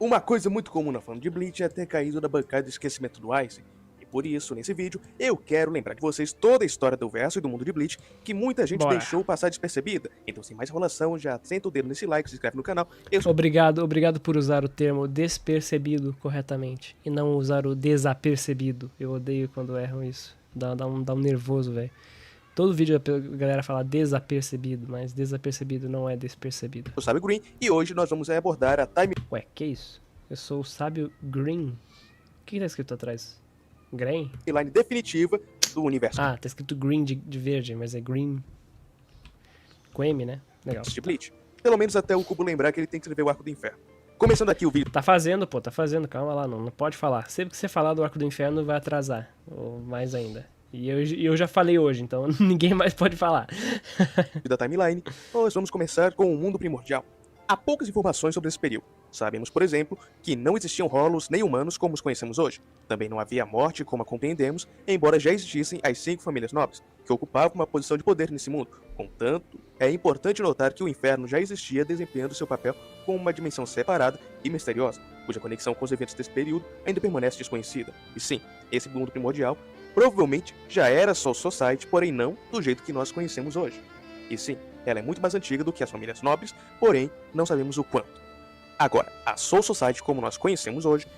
Uma coisa muito comum na fã de Bleach é ter caído na bancada do esquecimento do Aizen. E por isso, nesse vídeo, eu quero lembrar de vocês toda a história do verso e do mundo de Bleach que muita gente Bora. deixou passar despercebida. Então, sem mais enrolação, já senta o dedo nesse like, se inscreve no canal. Obrigado por usar o termo despercebido corretamente e não usar o desapercebido. Eu odeio quando erram isso. Dá um nervoso, velho. Todo vídeo a galera fala desapercebido, mas desapercebido não é despercebido. Eu Sábio Green e hoje nós vamos abordar a Ué, que isso? Eu sou o sábio Green. O que tá escrito atrás? Green? timeline definitiva do universo Ah, tá escrito Green de verde, mas é Green com M, né? Legal. de Bleach. Pelo menos até o Cubo lembrar que ele tem que escrever o Arco do Inferno. Começando aqui o vídeo. Tá fazendo, calma lá, não pode falar. Sempre que você falar do Arco do Inferno vai atrasar, ou mais ainda. E eu já falei hoje, então ninguém mais pode falar. Da timeline, nós vamos começar com o mundo primordial. Há poucas informações sobre esse período. Sabemos, por exemplo, que não existiam Hollows nem humanos como os conhecemos hoje. Também não havia morte como a compreendemos, embora já existissem as 5 famílias nobres, que ocupavam uma posição de poder nesse mundo. Contanto, é importante notar que o inferno já existia desempenhando seu papel como uma dimensão separada e misteriosa, cuja conexão com os eventos desse período ainda permanece desconhecida. E sim, esse mundo primordial provavelmente já era Soul Society, porém não do jeito que nós conhecemos hoje. E sim, ela é muito mais antiga do que as famílias nobres, porém não sabemos o quanto. Agora, a Soul Society como nós conhecemos hoje...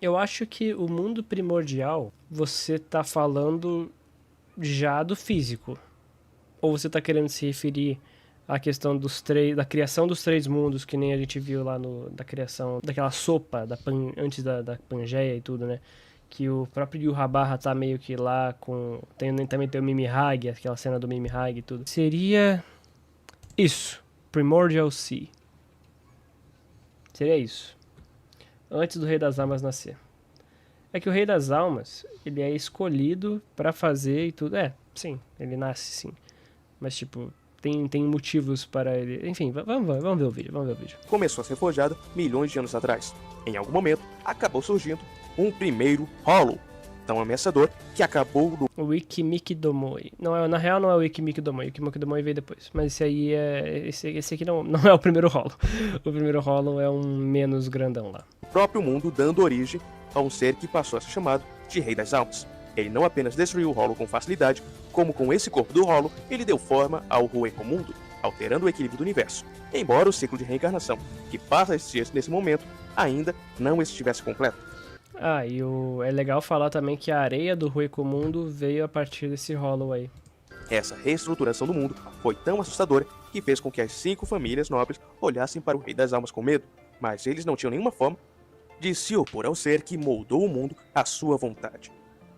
Eu acho que o mundo primordial, você tá falando já do físico. Ou você tá querendo se referir à questão da criação dos 3 mundos, que nem a gente viu lá da criação daquela sopa antes da Pangeia e tudo, né? Que o próprio Yhwach tá meio que lá com... Também tem o Mimihage, aquela cena do Mimihage e tudo. Seria isso, Primordial Sea. Seria isso. Antes do Rei das Almas nascer. É que o Rei das Almas, ele é escolhido pra fazer e tudo. Sim, ele nasce sim. Mas tipo, tem motivos para ele... Enfim, vamos ver o vídeo, começou a ser forjada milhões de anos atrás. Em algum momento, acabou surgindo um primeiro Hollow, tão ameaçador que acabou no... O Ikimikidomoi. Não, na real não é o Ikimikidomoi. O Ikimikidomoi veio depois. Mas esse aí é... Esse aqui não é o primeiro Hollow. O primeiro Hollow é um menos grandão lá. próprio mundo, dando origem a um ser que passou a ser chamado de Rei das Almas. Ele não apenas destruiu o Hollow com facilidade, como com esse corpo do Hollow, ele deu forma ao Hueco-Mundo, alterando o equilíbrio do universo. Embora o ciclo de reencarnação, que passa a existir nesse momento, ainda não estivesse completo. E é legal falar também que a areia do Hueco-Mundo veio a partir desse Hollow aí. Essa reestruturação do mundo foi tão assustadora que fez com que as 5 famílias nobres olhassem para o Rei das Almas com medo, mas eles não tinham nenhuma forma de se opor ao ser que moldou o mundo à sua vontade.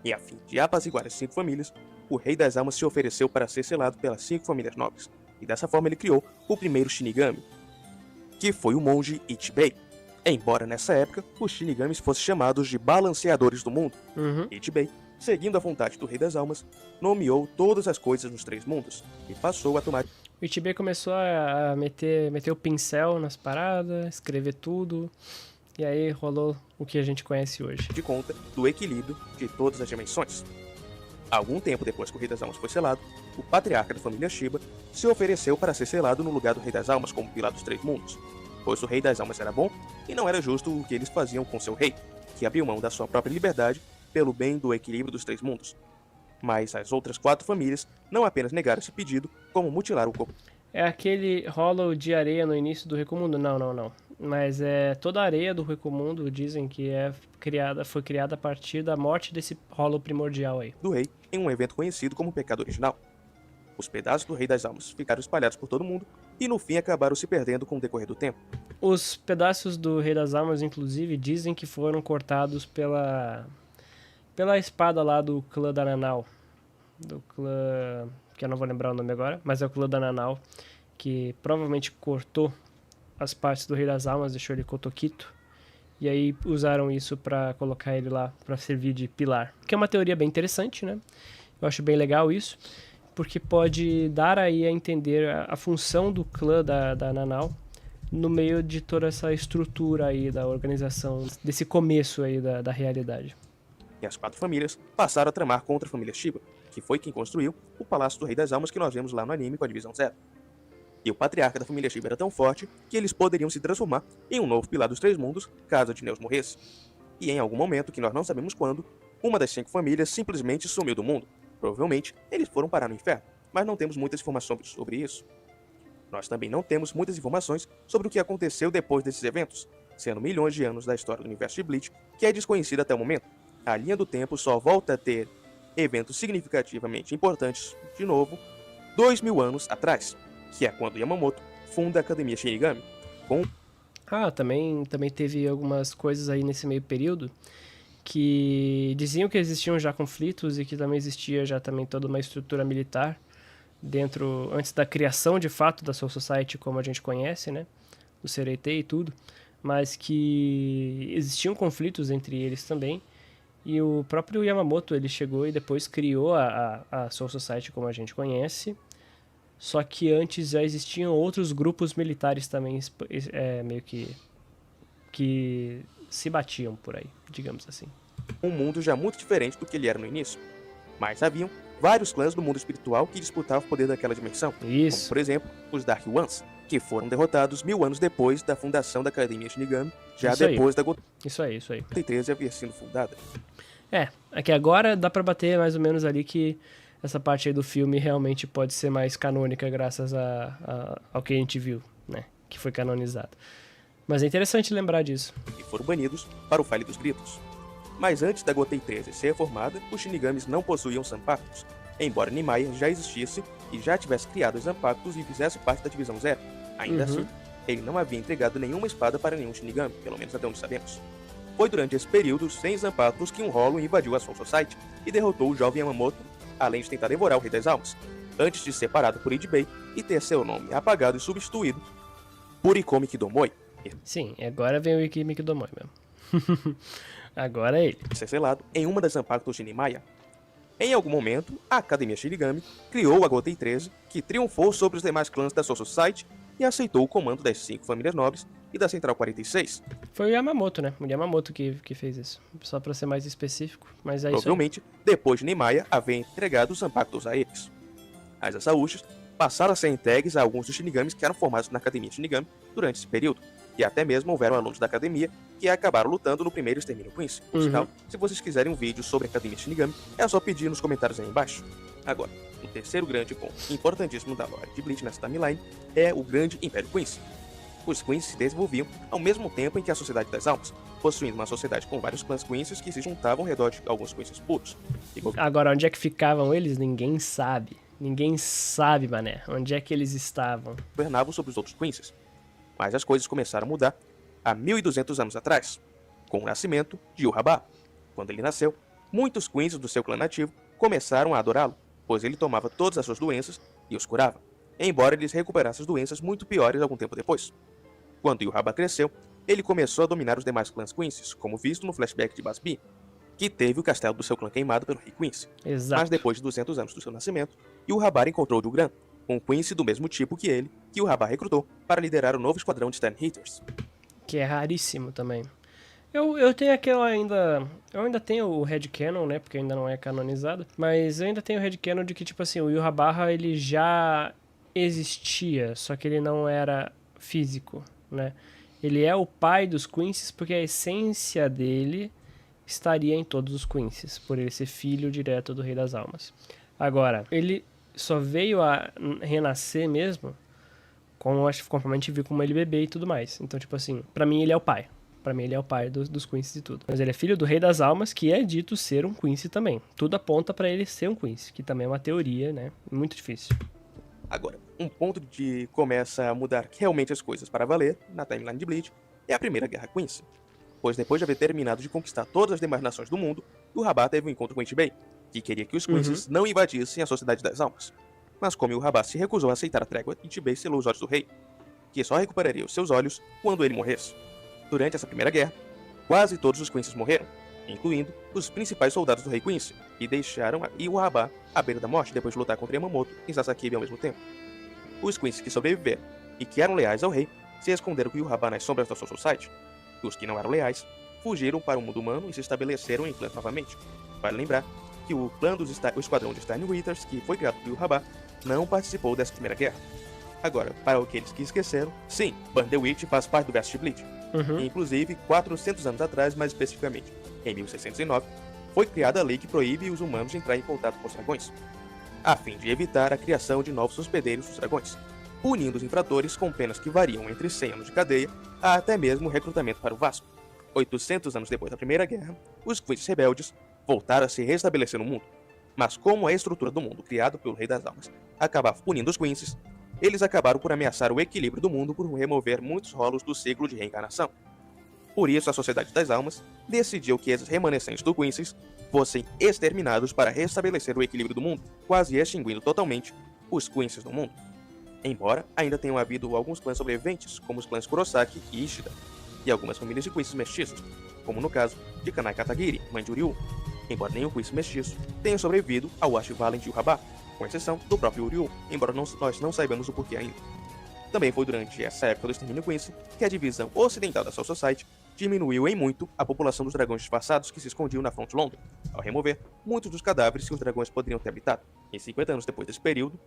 E a fim de apaziguar as 5 famílias, o Rei das Almas se ofereceu para ser selado pelas 5 famílias nobres, e dessa forma ele criou o primeiro Shinigami, que foi o monge Ichibei. Embora nessa época os Shinigamis fossem chamados de balanceadores do mundo, Ichibei, seguindo a vontade do Rei das Almas, nomeou todas as coisas nos 3 mundos, e passou a tomar... O Ichibei começou a meter o pincel nas paradas, escrever tudo... E aí rolou o que a gente conhece hoje. De conta do equilíbrio de todas as dimensões. Algum tempo depois que o Rei das Almas foi selado, o patriarca da família Shiba se ofereceu para ser selado no lugar do Rei das Almas como pilar dos 3 mundos, pois o Rei das Almas era bom e não era justo o que eles faziam com seu rei, que abriu mão da sua própria liberdade pelo bem do equilíbrio dos 3 mundos. Mas as outras 4 famílias não apenas negaram esse pedido, como mutilaram o corpo. É aquele Hollow de areia no início do Hueco-Mundo? Não. Mas toda a areia do Hueco-Mundo dizem que foi criada a partir da morte desse Hollow primordial aí. Do rei, em um evento conhecido como Pecado Original. Os pedaços do Rei das Almas ficaram espalhados por todo o mundo e no fim acabaram se perdendo com o decorrer do tempo. Os pedaços do Rei das Almas, inclusive, dizem que foram cortados pela espada lá do clã da Nanau. Do clã... que eu não vou lembrar o nome agora, mas é o clã da Nanau, que provavelmente cortou as partes do Rei das Almas, deixou ele Kotoquito, e aí usaram isso pra colocar ele lá pra servir de pilar. Que é uma teoria bem interessante, né? Eu acho bem legal isso, porque pode dar aí a entender a função do clã da Nanau no meio de toda essa estrutura aí da organização, desse começo aí da realidade. E as 4 famílias passaram a tramar contra a família Shiba, que foi quem construiu o Palácio do Rei das Almas que nós vemos lá no anime com a Divisão Zero. e o patriarca da família Shiba era tão forte que eles poderiam se transformar em um novo pilar dos Três Mundos caso Adneus morresse. E em algum momento, que nós não sabemos quando, uma das 5 famílias simplesmente sumiu do mundo. Provavelmente, eles foram parar no inferno, mas não temos muitas informações sobre isso. Nós também não temos muitas informações sobre o que aconteceu depois desses eventos, sendo milhões de anos da história do universo de Bleach que é desconhecida até o momento. A linha do tempo só volta a ter eventos significativamente importantes, de novo, 2000 anos atrás, que é quando Yamamoto funda a Academia Shinigami, com... Também teve algumas coisas aí nesse meio período que diziam que existiam já conflitos e que também existia já também toda uma estrutura militar antes da criação de fato da Soul Society como a gente conhece, né, do Sereitei e tudo, mas que existiam conflitos entre eles também, e o próprio Yamamoto ele chegou e depois criou a Soul Society como a gente conhece, só que antes já existiam outros grupos militares também meio que se batiam por aí, digamos assim. Um mundo já muito diferente do que ele era no início, mas haviam vários clãs do mundo espiritual que disputavam o poder daquela dimensão, Isso. como por exemplo os Dark Ones, que foram derrotados 1000 anos depois da fundação da Academia Shinigami, já Isso aí. depois da Gotei Isso aí. 13 havia sido fundada. Aqui agora dá pra bater mais ou menos ali que essa parte aí do filme realmente pode ser mais canônica graças ao que a gente viu, né, que foi canonizado. Mas é interessante lembrar disso. E foram banidos para o Vale dos Gritos. Mas antes da Gotei 13 ser reformada, os Shinigamis não possuíam Zanpakutos, embora Nimaiya já existisse e já tivesse criado os Zanpakutos e fizesse parte da Divisão Zero. Ainda assim, ele não havia entregado nenhuma espada para nenhum Shinigami, pelo menos até onde sabemos. Foi durante esse período, sem Zanpakutos, que um Hollow invadiu a Soul Society e derrotou o jovem Yamamoto, além de tentar devorar o Rei das Almas, antes de ser separado por Idibei e ter seu nome apagado e substituído por Ikkomi Kidomoi. Sim, agora vem o Ikkomi Kidomoi mesmo. Agora é ele. Ser selado em uma das Zanpakutos de Nimaiya. Em algum momento, a Academia Shinigami criou a Gotei 13, que triunfou sobre os demais clãs da Soul Society e aceitou o comando das 5 famílias nobres e da Central 46. Foi o Yamamoto, né? O Yamamoto que fez isso. Só pra ser mais específico, mas é isso aí. Provavelmente, depois de Nimaiya haver entregado os Zanpakutos a eles. As Asaushas passaram a ser entregues a alguns dos Shinigamis que eram formados na Academia Shinigami durante esse período, e até mesmo houveram alunos da Academia que acabaram lutando no primeiro Extermínio Quincy. Por sinal, se vocês quiserem um vídeo sobre a Academia Shinigami, é só pedir nos comentários aí embaixo. Agora, o terceiro grande ponto importantíssimo da lore de Bleach nessa timeline é o grande Império Quincy. Os Quincy se desenvolviam ao mesmo tempo em que a Sociedade das Almas, possuindo uma sociedade com vários clãs Quincy que se juntavam ao redor de alguns Quincy puros. Agora, onde é que ficavam eles? Ninguém sabe. Ninguém sabe, mané. Onde é que eles estavam? Governavam sobre os outros Quincy. Mas as coisas começaram a mudar há 1200 anos atrás, com o nascimento de Yhwach. Quando ele nasceu, muitos Quincy do seu clã nativo começaram a adorá-lo, pois ele tomava todas as suas doenças e os curava, embora eles recuperassem as doenças muito piores algum tempo depois. Quando Yhwach cresceu, ele começou a dominar os demais clãs Quincy, como visto no flashback de Basbi, que teve o castelo do seu clã queimado pelo rei Quincy. Exato. Mas depois de 200 anos do seu nascimento, Yhwach encontrou Julgran, um Quincy do mesmo tipo que ele, que Yhwach recrutou para liderar o novo esquadrão de Stern Hitters. Que é raríssimo também. Eu tenho aquela ainda... Eu ainda tenho o headcanon, né? Porque ainda não é canonizado. Mas eu ainda tenho o headcanon de que, tipo assim, o Yhwach, ele já existia, só que ele não era físico, né? Ele é o pai dos Quincy's porque a essência dele estaria em todos os Quincy's, por ele ser filho direto do Rei das Almas. Agora, ele só veio a renascer mesmo como a gente viu como ele bebê e tudo mais. Então, tipo assim, pra mim ele é o pai. Pra mim ele é o pai dos Quincy e tudo. Mas ele é filho do Rei das Almas, que é dito ser um Quincy também. Tudo aponta pra ele ser um Quincy, que também é uma teoria, né? Muito difícil. Agora, um ponto de começa a mudar realmente as coisas para valer, na timeline de Bleach, é a Primeira Guerra Quincy. Pois depois de haver terminado de conquistar todas as demais nações do mundo, Yhwach teve um encontro com Itbei, que queria que os Quincy's não invadissem a Sociedade das Almas. Mas como Yhwach se recusou a aceitar a trégua, Itbei selou os olhos do rei, que só recuperaria os seus olhos quando ele morresse. Durante essa primeira guerra, quase todos os Quincy's morreram, incluindo os principais soldados do rei Quincy, e deixaram Yhwach à beira da morte depois de lutar contra Yamamoto e Sasakibe ao mesmo tempo. Os Quincy que sobreviveram e que eram leais ao rei se esconderam com Yhwach nas sombras da Soul Society. Os que não eram leais fugiram para o mundo humano e se estabeleceram em clãs novamente. Vale lembrar que o esquadrão de Stern Hitters, que foi criado por Yhwach, não participou dessa primeira guerra. Agora, para aqueles que esqueceram, sim, Burn the Witch faz parte do verso de Bleach. Inclusive, 400 anos atrás, mais especificamente, em 1609, foi criada a lei que proíbe os humanos de entrar em contato com os dragões, a fim de evitar a criação de novos hospedeiros dos dragões, punindo os infratores com penas que variam entre 100 anos de cadeia a até mesmo recrutamento para o Vasco. 800 anos depois da Primeira Guerra, os Queens rebeldes voltaram a se restabelecer no mundo, mas como a estrutura do mundo criada pelo Rei das Almas acabava punindo os Queens, eles acabaram por ameaçar o equilíbrio do mundo por remover muitos rolos do ciclo de reencarnação. Por isso, a Sociedade das Almas decidiu que esses remanescentes do Quincy's fossem exterminados para restabelecer o equilíbrio do mundo, quase extinguindo totalmente os Quincy's no mundo. Embora ainda tenham havido alguns clãs sobreviventes, como os clãs Kurosaki e Ishida, e algumas famílias de Quincy's mestiços, como no caso de Kanai Katagiri, mãe de Uryu, embora nenhum Quincy mestiço tenha sobrevivido ao Ash Valent Yhwach, com exceção do próprio Uryu, embora nós não saibamos o porquê ainda. Também foi durante essa época do extermínio Quincy que a divisão ocidental da Soul Society diminuiu em muito a população dos dragões disfarçados que se escondiam na Front London, ao remover muitos dos cadáveres que os dragões poderiam ter habitado. Em 50 anos depois desse período,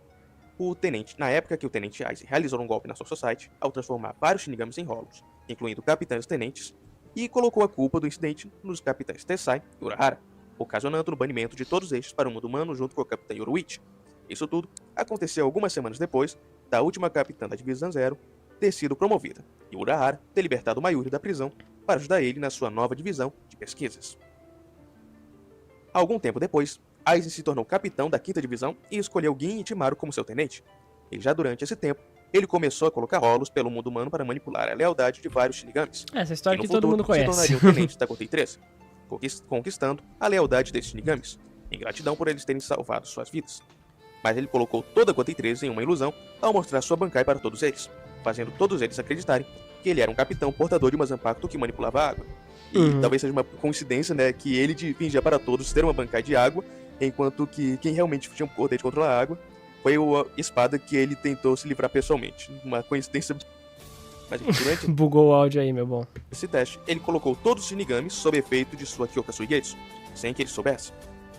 na época que o Tenente Aizen realizou um golpe na Soul Society ao transformar vários Shinigamis em rolos, incluindo capitães e tenentes, e colocou a culpa do incidente nos capitães Tessai e Urahara, ocasionando o banimento de todos estes para o mundo humano junto com o capitão Yoruichi. Isso tudo aconteceu algumas semanas depois da última capitã da Divisão Zero ter sido promovida, e Urahara ter libertado Mayuri da prisão para ajudar ele na sua nova divisão de pesquisas. Algum tempo depois, Aizen se tornou capitão da 5ª Divisão e escolheu Gin Ichimaru como seu tenente. E já durante esse tempo, ele começou a colocar rolos pelo mundo humano para manipular a lealdade de vários Shinigamis. Essa história que no futuro, todo mundo conhece. Se tornariam tenentes da Gotei 13, conquistando a lealdade desses Shinigamis, em gratidão por eles terem salvado suas vidas. Mas ele colocou toda a Gotei 13 em uma ilusão ao mostrar sua Bankai para todos eles, fazendo todos eles acreditarem que ele era um capitão portador de uma Zanpakuto que manipulava a água. E talvez seja uma coincidência, né, que ele fingia para todos ter uma Bankai de água, enquanto que quem realmente tinha o poder de controlar a água foi a espada que ele tentou se livrar pessoalmente. Uma coincidência. Mas durante Bugou o áudio aí, meu bom. esse teste, ele colocou todos os Shinigamis sob efeito de sua Kyoka Suigetsu, sem que ele soubesse.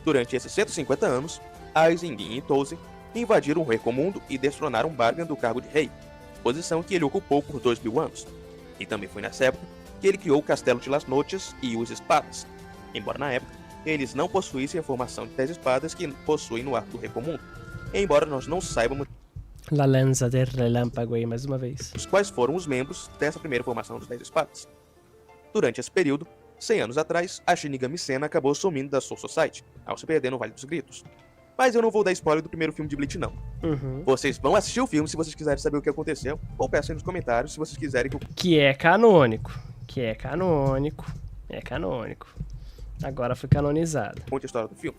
Durante esses 150 anos, Aizen, Gin e Touzen invadiram o Recomundo e destronaram Bargan do cargo de rei, posição que ele ocupou por 2000 anos. E também foi nessa época que ele criou o Castelo de Las Noches e os Espadas, embora na época eles não possuíssem a formação de 10 espadas que possuem no arco do Recomundo, embora nós não saibamos La Lanza del Relâmpago aí, mais uma vez. quais foram os membros dessa primeira formação dos 10 espadas. Durante esse período, 100 anos atrás, a Shinigami Senna acabou sumindo da Soul Society, ao se perder no Vale dos Gritos. Mas eu não vou dar spoiler do primeiro filme de Bleach, não. Vocês vão assistir o filme se vocês quiserem saber o que aconteceu, ou peçam aí nos comentários se vocês quiserem que eu... Que é canônico. É canônico. Agora foi canonizado. conte a história do filme.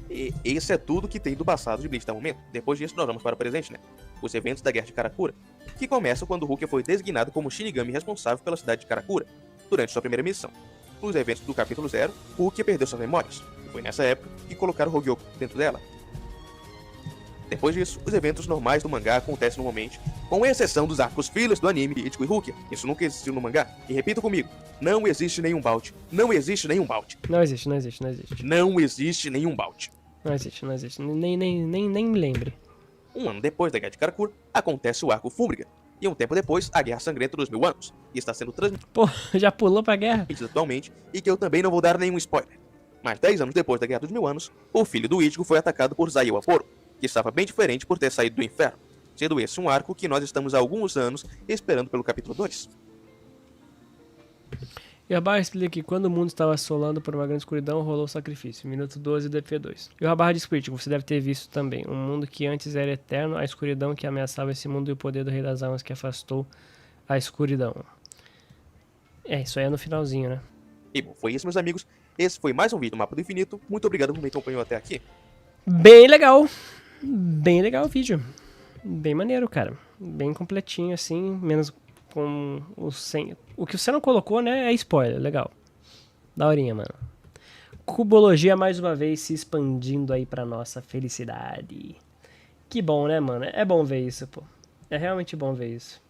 E esse é tudo que tem do passado de Bleach até o momento. Depois disso, nós vamos para o presente, né? Os eventos da Guerra de Karakura, que começam quando Rukia foi designado como Shinigami responsável pela cidade de Karakura, durante sua primeira missão. Nos eventos do capítulo 0, Rukia perdeu suas memórias, e foi nessa época que colocaram Hogyoku dentro dela. Depois disso, os eventos normais do mangá acontecem normalmente, com exceção dos arcos filhos do anime de Ichigo e Rukia. Isso nunca existiu no mangá. E repita comigo, não existe nenhum balde. Não existe nenhum balde. Não existe. Não existe nenhum balde. Não existe. Nem me lembre. Um ano depois da Guerra de Karakura, acontece o arco Fúmbriga. E um tempo depois, a Guerra Sangrenta dos 1000 anos. E está sendo transmitida Pô, já pulou pra guerra? atualmente, e que eu também não vou dar nenhum spoiler. Mas 10 anos depois da Guerra dos 1000 anos, o filho do Ichigo foi atacado por Zaiyo Aporo, que estava bem diferente por ter saído do inferno, sendo esse um arco que nós estamos há alguns anos esperando pelo capítulo 2. Yhwach explica que quando o mundo estava assolando por uma grande escuridão, rolou o sacrifício. Minuto 12 do EP2. Yhwach diz crítico, você deve ter visto também. Um mundo que antes era eterno, a escuridão que ameaçava esse mundo e o poder do Rei das Almas que afastou a escuridão. Isso aí é no finalzinho, né? E bom, foi isso, meus amigos. Esse foi mais um vídeo do Mapa do Infinito. Muito obrigado por me acompanhar até aqui. Bem legal o vídeo. Bem maneiro, cara. Bem completinho, assim, menos com o 100. O que você não colocou, né, é spoiler. Legal. Daorinha, mano. Cubologia mais uma vez se expandindo aí pra nossa felicidade. Que bom, né, mano? É bom ver isso, pô. É realmente bom ver isso.